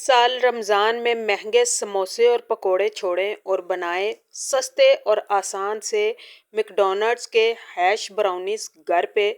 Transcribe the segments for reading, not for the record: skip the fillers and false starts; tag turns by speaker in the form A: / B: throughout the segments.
A: साल रमज़ान में महंगे समोसे और पकोड़े छोड़ें और बनाएं सस्ते और आसान से मैकडॉनल्ड्स के हैश ब्राउनीज घर पे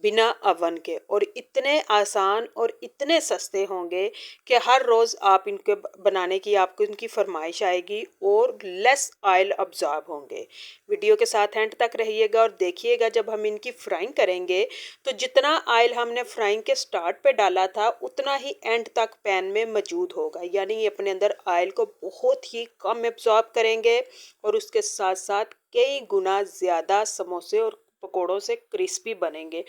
A: बिना अवन के। और इतने आसान और इतने सस्ते होंगे कि हर रोज़ आप इनके बनाने की आपको इनकी फरमाइश आएगी और लेस ऑयल अब्जॉर्ब होंगे। वीडियो के साथ एंड तक रहिएगा और देखिएगा जब हम इनकी फ्राइंग करेंगे तो जितना ऑयल हमने फ्राइंग के स्टार्ट पे डाला था उतना ही एंड तक पैन में मौजूद होगा, यानी ये अपने अंदर ऑयल को बहुत ही कम एब्जॉर्ब करेंगे और उसके साथ साथ कई गुना ज़्यादा समोसे और पकोड़ों से क्रिस्पी बनेंगे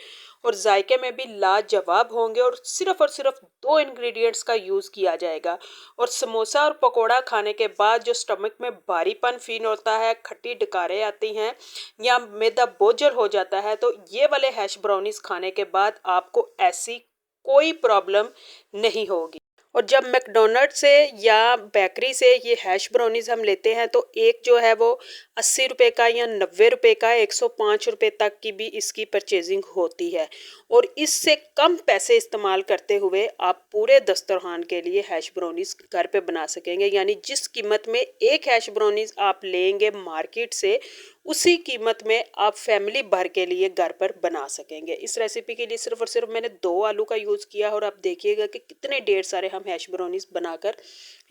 A: और जायके में भी लाजवाब होंगे। और सिर्फ दो इंग्रेडिएंट्स का यूज़ किया जाएगा और समोसा और पकोड़ा खाने के बाद जो स्टमक में भारीपन फील होता है, खट्टी डकारें आती हैं या मैदा बोझल हो जाता है, तो ये वाले हैश ब्राउनीज खाने के बाद आपको ऐसी कोई प्रॉब्लम नहीं होगी। और जब मैकडोनल्ड से या बेकरी से ये हैश ब्राउनीज हम लेते हैं तो एक जो है वो 80 रुपये का या 90 रुपये का, 105 रुपये तक की भी इसकी परचेजिंग होती है। और इससे कम पैसे इस्तेमाल करते हुए आप पूरे दस्तरखान के लिए हैश ब्राउनीज घर पे बना सकेंगे, यानी जिस कीमत में एक हैश ब्राउनीज आप लेंगे मार्केट से उसी कीमत में आप फैमिली भर के लिए घर पर बना सकेंगे। इस रेसिपी के लिए सिर्फ और सिर्फ मैंने 2 आलू का यूज़ किया और आप देखिएगा कि कितने ढेर सारे हम हैश ब्राउनीज बनाकर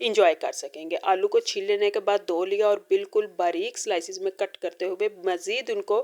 A: इंजॉय कर सकेंगे। आलू को छील लेने के बाद धो लिया और बिल्कुल बारीक स्लाइसिस में कट करते हुए मज़ीद उनको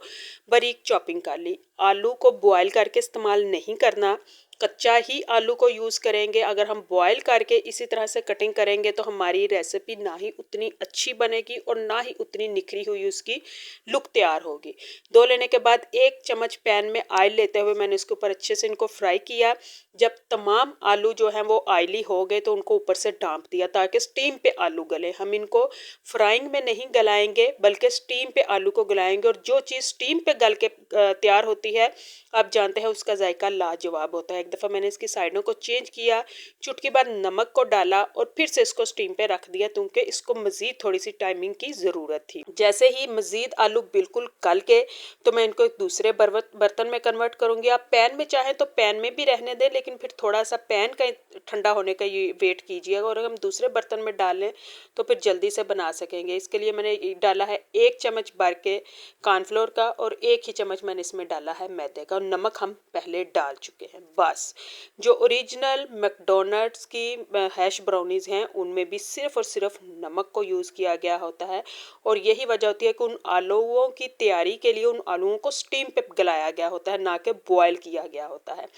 A: बारीक चॉपिंग कर ली। आलू को बॉयल करके इस्तेमाल नहीं करना, कच्चा ही आलू को यूज़ करेंगे। अगर हम बॉयल करके इसी तरह से कटिंग करेंगे तो हमारी रेसिपी ना ही उतनी अच्छी बनेगी और ना ही उतनी निखरी हुई उसकी लुक तैयार होगी। धो लेने के बाद 1 चम्मच पैन में ऑयल लेते हुए मैंने इसके ऊपर अच्छे से इनको फ्राई किया। जब तमाम आलू जो हैं वो ऑयली हो गए तो उनको ऊपर से ढाँप दिया ताकि स्टीम पे आलू गले। हम इनको फ्राइंग में नहीं गलाएंगे बल्कि स्टीम पे आलू को गलाएंगे और जो चीज़ स्टीम पे गल के तैयार होती है आप जानते हैं उसका जायका लाजवाब होता है। एक दफ़ा मैंने इसकी साइडों को चेंज किया, चुटकी बार नमक को डाला और फिर से इसको स्टीम पे रख दिया क्योंकि इसको मज़ीद थोड़ी सी टाइमिंग की ज़रूरत थी। जैसे ही मज़ीद आलू बिल्कुल गल के तो मैं इनको एक दूसरे बर्तन में कन्वर्ट करूँगी। आप पैन में चाहें तो पैन में भी रहने दें, लेकिन फिर थोड़ा सा पैन का ठंडा होने का ये वेट कीजिएगा और हम दूसरे बर्तन में डाल लें तो फिर जल्दी से बना सकेंगे। इसके लिए मैंने डाला है 1 चम्मच भर के कॉर्नफ्लोर का और 1 ही चम्मच मैंने इसमें डाला है मैदे का और नमक हम पहले डाल चुके हैं। बस जो ओरिजिनल मैकडॉनल्ड्स की हैश ब्राउनीज हैं उनमें भी सिर्फ और सिर्फ नमक को यूज़ किया गया होता है और यही वजह होती है कि उन आलूओं की तैयारी के लिए उन आलूओं को स्टीम पे गलाया गया होता है, ना कि बॉयल किया गया होता है।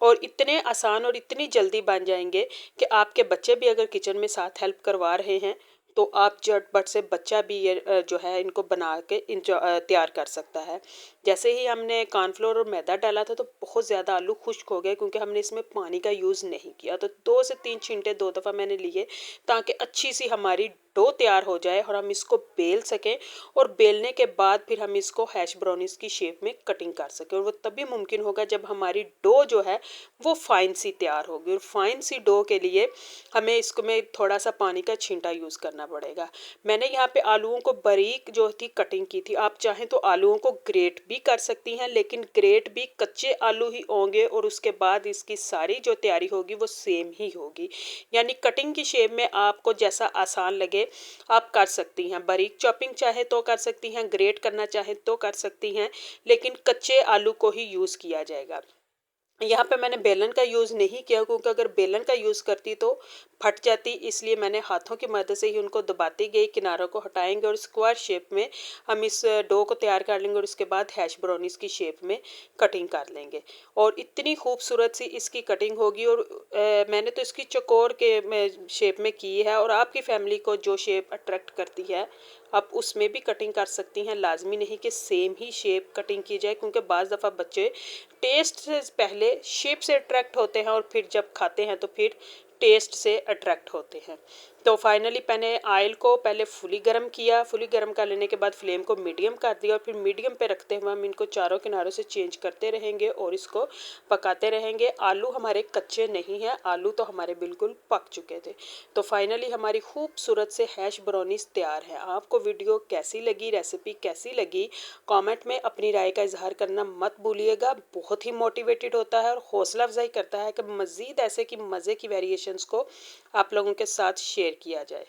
A: और इतने आसान और इतनी जल्दी बन जाएंगे कि आपके बच्चे भी अगर किचन में साथ हेल्प करवा रहे हैं तो आप झटपट से बच्चा भी ये जो है इनको बना के तैयार कर सकता है। जैसे ही हमने कॉर्नफ्लोर और मैदा डाला था तो बहुत ज़्यादा आलू खुश्क हो गए क्योंकि हमने इसमें पानी का यूज़ नहीं किया। तो 2 से 3 छींटे 2 दफ़ा मैंने लिए ताकि अच्छी सी हमारी डो तैयार हो जाए और हम इसको बेल सकें और बेलने के बाद फिर हम इसको हैश ब्राउनीज की शेप में कटिंग कर सकें। और वो तभी मुमकिन होगा जब हमारी डो जो है वो फाइन सी तैयार होगी। और फाइन सी डो के लिए हमें इसको में थोड़ा सा पानी का छींटा यूज़ करना पड़ेगा। मैंने यहाँ पे आलूओं को बारीक जो थी कटिंग की थी। आप चाहें तो आलूओं को ग्रेट भी कर सकती हैं, लेकिन ग्रेट भी कच्चे आलू ही होंगे और उसके बाद इसकी सारी जो तैयारी होगी वो सेम ही होगी। यानी कटिंग की शेप में आपको जैसा आसान लगे आप कर सकती हैं। बारीक चॉपिंग चाहे तो कर सकती हैं, ग्रेट करना चाहे तो कर सकती हैं, लेकिन कच्चे आलू को ही यूज़ किया जाएगा। यहाँ पे मैंने बेलन का यूज़ नहीं किया क्योंकि अगर बेलन का यूज़ करती तो फट जाती, इसलिए मैंने हाथों की मदद से ही उनको दबाती गई। किनारों को हटाएंगे और स्क्वायर शेप में हम इस डो को तैयार कर लेंगे और उसके बाद हैश ब्राउनीज की शेप में कटिंग कर लेंगे और इतनी खूबसूरत सी इसकी कटिंग होगी। और मैंने तो इसकी चौकोर के शेप में की है और आपकी फैमिली को जो शेप अट्रैक्ट करती है आप उसमें भी कटिंग कर सकती हैं। लाजमी नहीं कि सेम ही शेप कटिंग की जाए क्योंकि बाज़ दफ़ा बच्चे टेस्ट से पहले शेप से अट्रैक्ट होते हैं और फिर जब खाते हैं तो फिर टेस्ट से अट्रैक्ट होते हैं। तो फाइनली मैंने ऑयल को पहले फुली गर्म किया, फुली गर्म कर लेने के बाद फ्लेम को मीडियम कर दिया और फिर मीडियम पे रखते हुए हम इनको चारों किनारों से चेंज करते रहेंगे और इसको पकाते रहेंगे। आलू हमारे कच्चे नहीं हैं, आलू तो हमारे बिल्कुल पक चुके थे। तो फाइनली हमारी खूबसूरत से हैश ब्राउनीज तैयार है। आपको वीडियो कैसी लगी, रेसिपी कैसी लगी, कमेंट में अपनी राय का इजहार करना मत भूलिएगा। बहुत ही मोटिवेटेड होता है और हौसला अफजाई करता है कि मज़ीद ऐसे की मज़े की वेरिएशंस को आप लोगों के साथ शेयर किया जाए।